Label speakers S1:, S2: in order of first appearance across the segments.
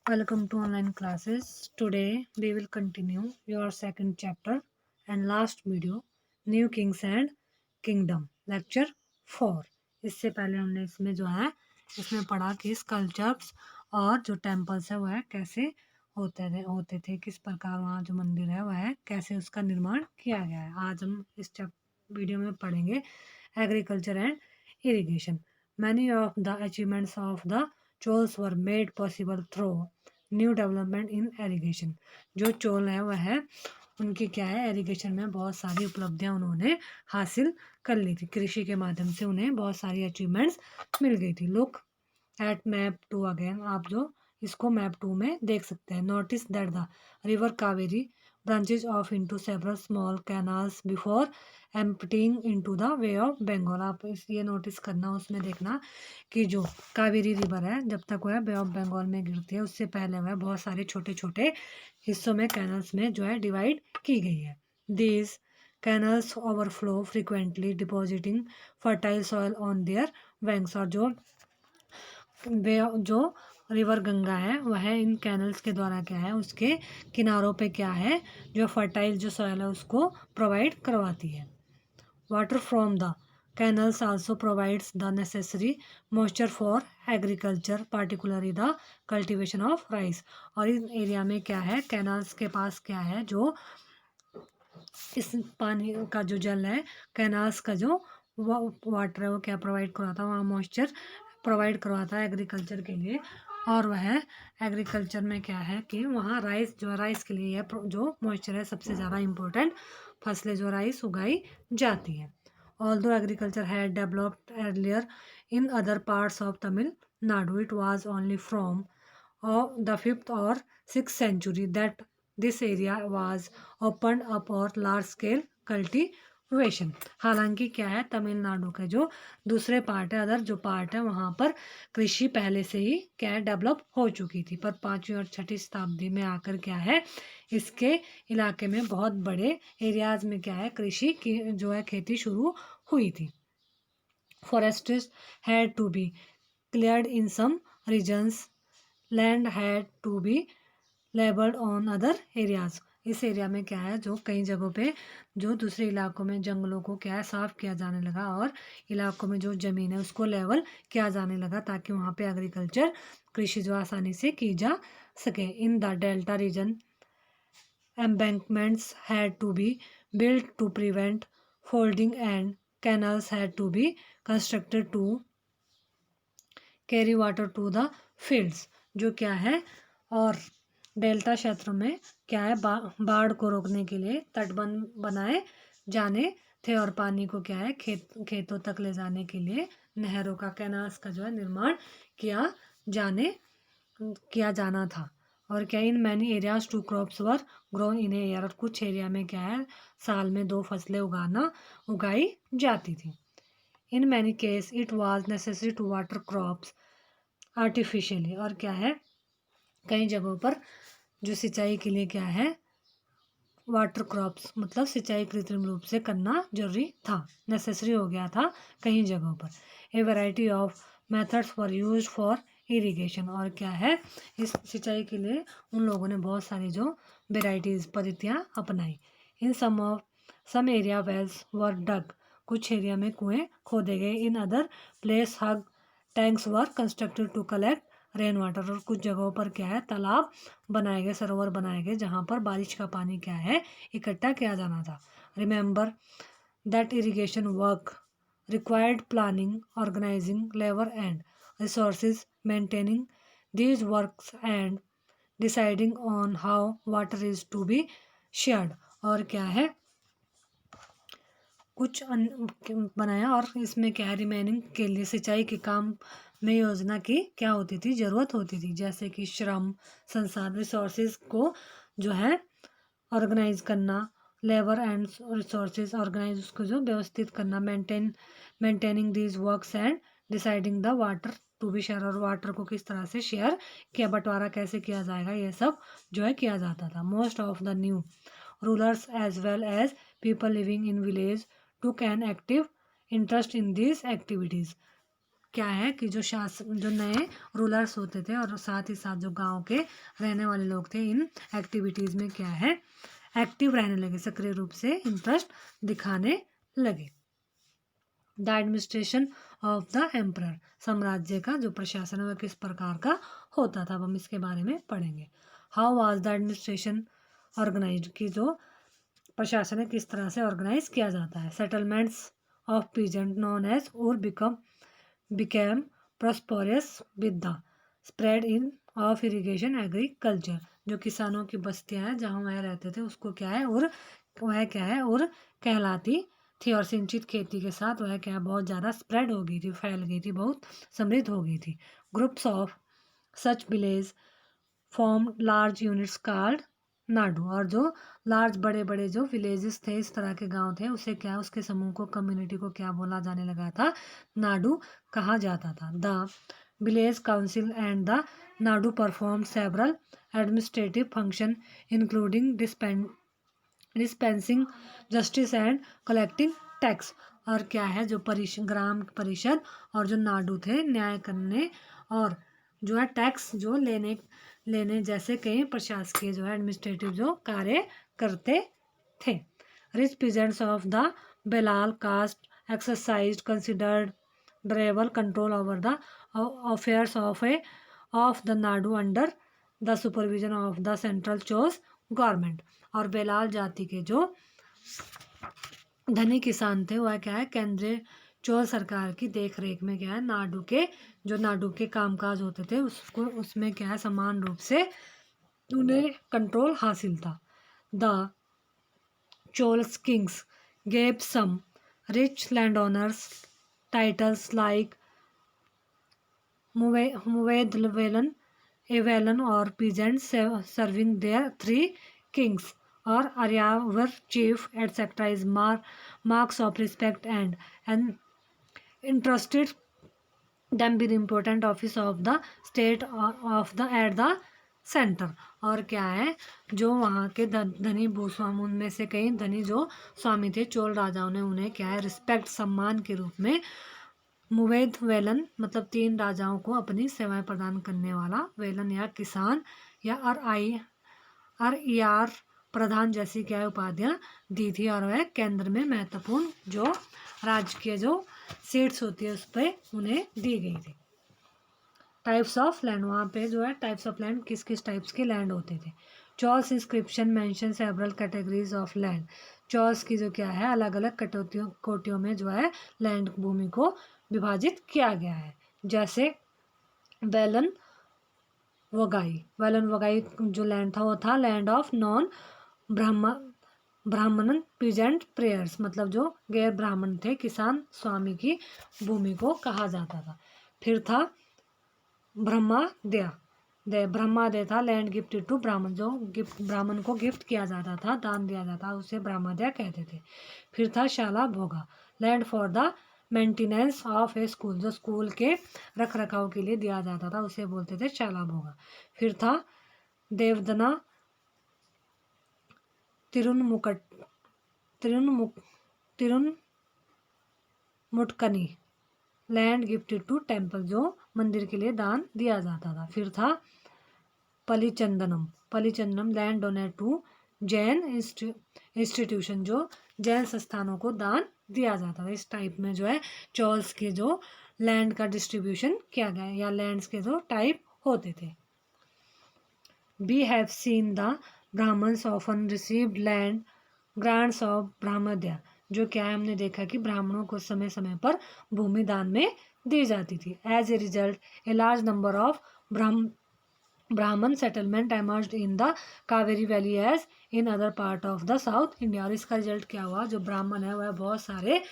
S1: Welcome to online classes. Today we will continue your second chapter and last video New Kings and Kingdom lecture 4. इससे पहले हमने इसमें जो है इसमें पढ़ा कि स्कल्पचर्स और जो टेम्पल्स है वह कैसे होते थे, किस प्रकार वहाँ जो मंदिर है वह कैसे उसका निर्माण किया गया है। आज हम इस वीडियो में पढ़ेंगे agriculture and irrigation. Many of the achievements of the Chols were made possible through new development in irrigation. जो चोल है वह है उनकी क्या है एरीगेशन में बहुत सारी उपलब्धियां उन्होंने हासिल कर ली थी. कृषि के माध्यम से उन्हें बहुत सारी अचीवमेंट्स मिल गई थी. Look at map 2 again. आप जो इसको मैप 2 में देख सकते हैं. Notice that the river Kaveri branches off into several small canals before emptying into the bay of Bengal. आप ये नोटिस करना, उसमें देखना कि जो कावेरी रिवर है जब तक वह बे ऑफ बंगाल में गिरती है उससे पहले वह बहुत सारे छोटे छोटे हिस्सों में कैनल्स में जो है डिवाइड की गई है. These canals overflow frequently depositing fertile soil on their banks. और जो रिवर गंगा है वह इन कैनल्स के द्वारा क्या है उसके किनारों पे क्या है जो फर्टाइल जो सॉइल है उसको प्रोवाइड करवाती है. Water from the canals also provides the necessary moisture for agriculture particularly the cultivation of rice. और इस एरिया में क्या है कैनल्स के पास क्या है जो इस पानी का जो जल है कैनाल्स का जो वाटर है वो क्या प्रोवाइड करवाता है, वहाँ मॉइस्चर प्रोवाइड करवाता है एग्रीकल्चर के लिए. और वह एग्रीकल्चर में क्या है कि वहाँ राइस के लिए है जो मॉइस्चर है सबसे ज़्यादा इम्पोर्टेंट फसलें जो राइस उगाई जाती हैं. Although agriculture had developed earlier in other parts of Tamil Nadu, it was only from the 5th और 6th century that this area was opened up और large scale cultivation. हालांकि क्या है तमिलनाडु के जो दूसरे पार्ट है अदर जो पार्ट है वहाँ पर कृषि पहले से ही क्या है डेवलप हो चुकी थी, पर 5वीं और 6वीं शताब्दी में आकर क्या है इसके इलाके में बहुत बड़े एरियाज में क्या है कृषि की जो है खेती शुरू हुई थी. Forests had to be cleared in some regions. Land had to be labelled on other areas. इस एरिया में क्या है जो कई जगहों पे जो दूसरे इलाकों में जंगलों को क्या है साफ किया जाने लगा और इलाकों में जो ज़मीन है उसको लेवल किया जाने लगा ताकि वहाँ पे एग्रीकल्चर कृषि जो आसानी से की जा सके. In the delta region embankments had to be built to prevent folding and canals had to be constructed to carry water to the fields. जो क्या है और डेल्टा क्षेत्र में क्या है बाढ़ को रोकने के लिए तटबंध बनाए जाने थे और पानी को क्या है खेतों तक ले जाने के लिए नहरों का कैनाल्स का जो है निर्माण किया जाना था. और क्या in many areas 2 crops were grown in a year. और कुछ एरिया में क्या है साल में 2 फसलें उगाई जाती थी. In many case it was necessary to water crops artificially. और क्या है कई जगहों पर जो सिंचाई के लिए क्या है वाटर क्रॉप्स मतलब सिंचाई कृत्रिम रूप से करना जरूरी था, नेसेसरी हो गया था कई जगहों पर. ए variety of methods were used for irrigation. और क्या है इस सिंचाई के लिए उन लोगों ने बहुत सारी जो वेराइटीज़ पद्धतियाँ अपनाई. In some area wells were dug. कुछ एरिया में कुएँ खोदे गए. In other place huge tanks were constructed to collect rain water. और कुछ जगहों पर क्या है तालाब बनाए गए, सरोवर बनाए गए जहाँ पर बारिश का पानी क्या है इकट्ठा किया जाना था. Remember that irrigation work required planning, organising labour and resources, maintaining these works and deciding on how water is to be shared. और क्या है कुछ बनाया और इसमें क्या है रिमेनिंग के लिए सिंचाई के काम में योजना की क्या होती थी ज़रूरत होती थी, जैसे कि श्रम संसाधन रिसोर्सेज को जो है ऑर्गेनाइज करना, लेबर एंड रिसोर्सेज ऑर्गेनाइज उसको जो व्यवस्थित करना, maintaining these works and deciding the water to be share. और वाटर को किस तरह से शेयर किया बंटवारा कैसे किया जाएगा ये सब जो है किया जाता था. Most of the new rulers as well as people living in village took an active interest in these activities. क्या है कि जो नए रूलर्स होते थे और साथ ही साथ जो गांव के रहने वाले लोग थे इन एक्टिविटीज़ में क्या है एक्टिव रहने लगे, सक्रिय रूप से इंटरेस्ट दिखाने लगे। The administration of the emperor, साम्राज्य का जो प्रशासन है वह किस प्रकार का होता था, अब हम इसके बारे में पढ़ेंगे। How was the administration organised, की जो प्रशासन है किस तरह से ऑर्गेनाइज किया जाता है। Settlements of peasant known as और became prosperous with the spread in of irrigation agriculture, जो किसानों की बस्तियां हैं जहाँ वह रहते थे उसको क्या है और वह क्या है और कहलाती थी, और सिंचित खेती के साथ वह क्या बहुत ज़्यादा स्प्रेड हो गई थी, फैल गई थी, बहुत समृद्ध हो गई थी। Groups of such village form large units called Nadu, और जो लार्ज बड़े बड़े जो विलेजेस थे, इस तरह के गांव थे, उसे क्या उसके समूह को कम्युनिटी को क्या बोला जाने लगा था, नाडू कहा जाता था। The village council and the Nadu perform several administrative function including dispensing justice and collecting tax, और क्या है जो ग्राम परिषद और जो नाडू थे न्याय करने और जो है टैक्स जो लेने जैसे कई प्रशासकीय जो है एडमिनिस्ट्रेटिव जो कार्य करते थे। Rich peasants of the Belal cast exercise considered ड्रेबल control over the affairs of the Nadu under the supervision of the central चोस government, और बेलाल जाति के जो धनी किसान थे वह क्या है केंद्रीय चोल सरकार की देख रेख में क्या है नाडू के कामकाज होते थे उसमें क्या है समान रूप से उन्हें कंट्रोल हासिल था। The Cholas kings gave some rich land owners titles like muvendavelan evelan और पीजेंट्स सर्विंग देयर 3 किंग्स और araiyar chief etcetera is marks of respect and entrusted them with important office of the state of the at the centre, और क्या है जो वहाँ के धनी भूस्वामी उनमें से कई धनी जो स्वामी थे चोल राजाओं ने उन्हें क्या है रिस्पेक्ट सम्मान के रूप में मुवेद वेलन मतलब 3 राजाओं को अपनी सेवाएं प्रदान करने वाला वेलन या किसान या आर प्रधान जैसी क्या उपाधियाँ दी थी, और वह केंद्र में महत्वपूर्ण जो राजकीय जो सीट्स होती है उस पर उन्हें दी गई थी। टाइप्स ऑफ लैंड, वहाँ पे जो है टाइप्स ऑफ लैंड किस किस टाइप्स के लैंड होते थे। Chawls inscription mention several categories of land, chawls की जो क्या है अलग अलग कोटियों में जो है लैंड भूमि को विभाजित किया गया है, जैसे वेलन वगाई जो लैंड था वो था लैंड ऑफ नॉन ब्राह्मण पीजेंट प्रेयर्स, मतलब जो गैर ब्राह्मण थे किसान स्वामी की भूमि को कहा जाता था। फिर था ब्रह्मादय था लैंड गिफ्टेड टू ब्राह्मण, जो ब्राह्मण को गिफ्ट किया जाता था दान दिया जाता उसे ब्रह्मादय कहते थे। फिर था शाला भोगा land for the maintenance of A school, जो स्कूल के रख रखाव के लिए दिया जाता था उसे बोलते थे शाला भोगा। फिर था देवदना तिरुनमुटकनी लैंड गिफ्टेड टू टेम्पल, जो मंदिर के लिए दान दिया जाता था। फिर था pallichchandam land donate to Jain institution, जो जैन संस्थानों को दान दिया जाता था। इस टाइप में जो है चॉल्स के जो लैंड का डिस्ट्रीब्यूशन किया गया या लैंड्स के जो टाइप होते थे। We have seen the Brahmans often received land grants of brahmadeya, जो क्या है हमने देखा कि ब्राह्मणों को समय समय पर भूमि दान में दी जाती थी। As a result a large number of Brahman settlement emerged in the Kaveri valley as in other part of the south India, और इसका रिजल्ट क्या हुआ जो ब्राह्मण है वह बहुत सारे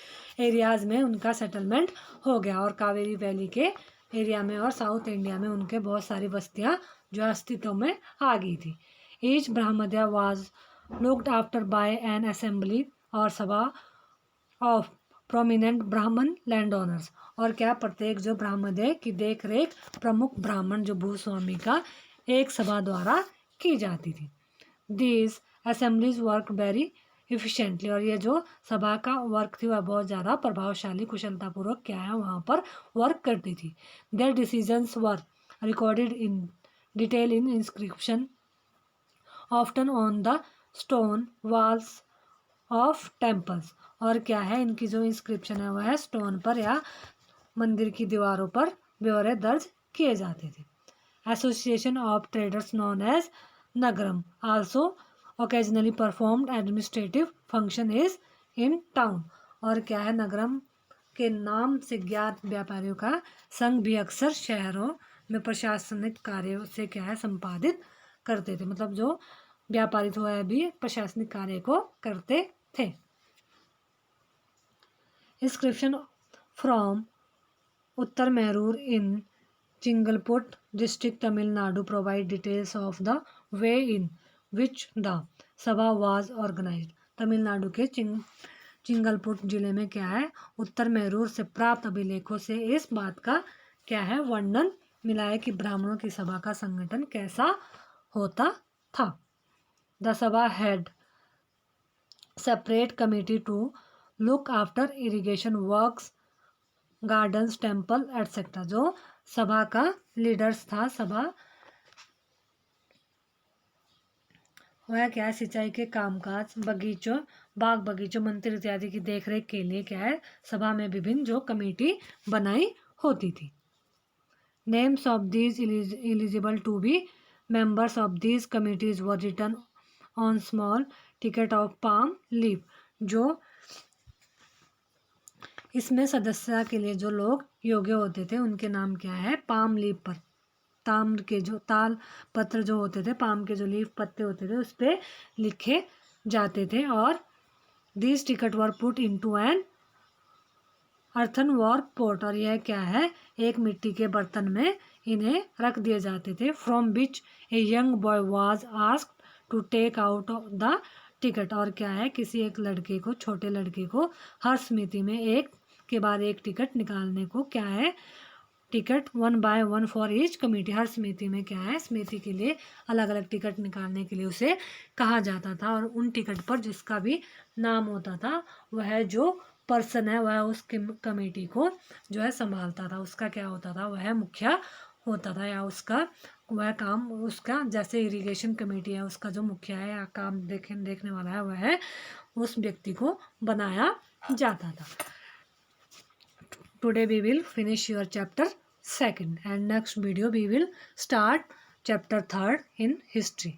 S1: एरियाज में उनका सेटलमेंट हो गया, और कावेरी वैली के एरिया में और साउथ इंडिया में उनके बहुत सारी बस्तियाँ जो अस्तित्व में आ गई थी। Each brahmadeya was looked after by an assembly और sabha of prominent Brahman land owners, और क्या प्रत्येक जो ब्राह्मद्या की देख रेख प्रमुख ब्राह्मण जो भूस्वामी का एक सभा द्वारा की जाती थी। These assemblies work very efficiently, और ये जो सभा का वर्क थी वह बहुत ज़्यादा प्रभावशाली कुशलतापूर्वक क्या है वहाँ पर वर्क करती थी। Their decisions were recorded in detail in inscription often on the stone walls of temples, और क्या है इनकी जो इंस्क्रिप्शन है वह स्टोन पर या मंदिर की दीवारों पर ब्यौरे दर्ज किए जाते थे। Association of traders known as nagaram also occasionally performed administrative function is in town, और क्या है नगरम के नाम से ज्ञात व्यापारियों का संघ भी अक्सर शहरों में प्रशासनिक कार्यों से क्या है संपादित करते थे, मतलब जो व्यापारी थे वह भी प्रशासनिक कार्य को करते थे। Inscription from Uttaramerur in Chingleput district Tamil Nadu provide details of the way in which the sabha was organised. Tamil Nadu के चिंगलपुट जिले में क्या है उत्तर मैरूर से प्राप्त अभिलेखों से इस बात का क्या है वर्णन मिला है कि ब्राह्मणों की सभा का संगठन कैसा होता था। The sabha had separate committee to look after irrigation works, gardens, temple etcetera. जो सभा का लीडर्स था, सभा वह क्या है सिंचाई के कामकाज, बगीचों, बाग बगीचों, मंदिर इत्यादि की देखरेख के लिए क्या है सभा में विभिन्न जो कमेटी बनाई होती थी। Names of these eligible to be members of these committees were written on small ticket of palm leaf. जो इसमें सदस्यता के लिए जो लोग योग्य होते थे उनके नाम क्या है पाम लीफ पर, ताम्र के जो ताल पत्र जो होते थे, पाम के जो लीफ पत्ते होते थे उस पर लिखे जाते थे। और this ticket were put into an earthen work pot, और यह क्या है एक मिट्टी के बर्तन में इन्हें रख दिए जाते थे। From which a young boy was asked to take out the ticket, और क्या है किसी एक लड़के को, छोटे लड़के को हर समिति में एक के बाद एक टिकट निकालने को क्या है ticket 1 by 1 for each committee, हर समिति में क्या है समिति के लिए अलग अलग टिकट निकालने के लिए उसे कहा जाता था। और उन टिकट पर जिसका भी नाम होता था वह जो पर्सन है वह उस कमेटी को जो है संभालता था, उसका क्या होता था वह मुखिया होता था, या उसका वह काम उसका जैसे इरिगेशन कमेटी है उसका जो मुखिया है या काम देखने वाला है वह उस व्यक्ति को बनाया जाता था। Today we will finish your chapter 2nd and next video we will start chapter 3rd in history.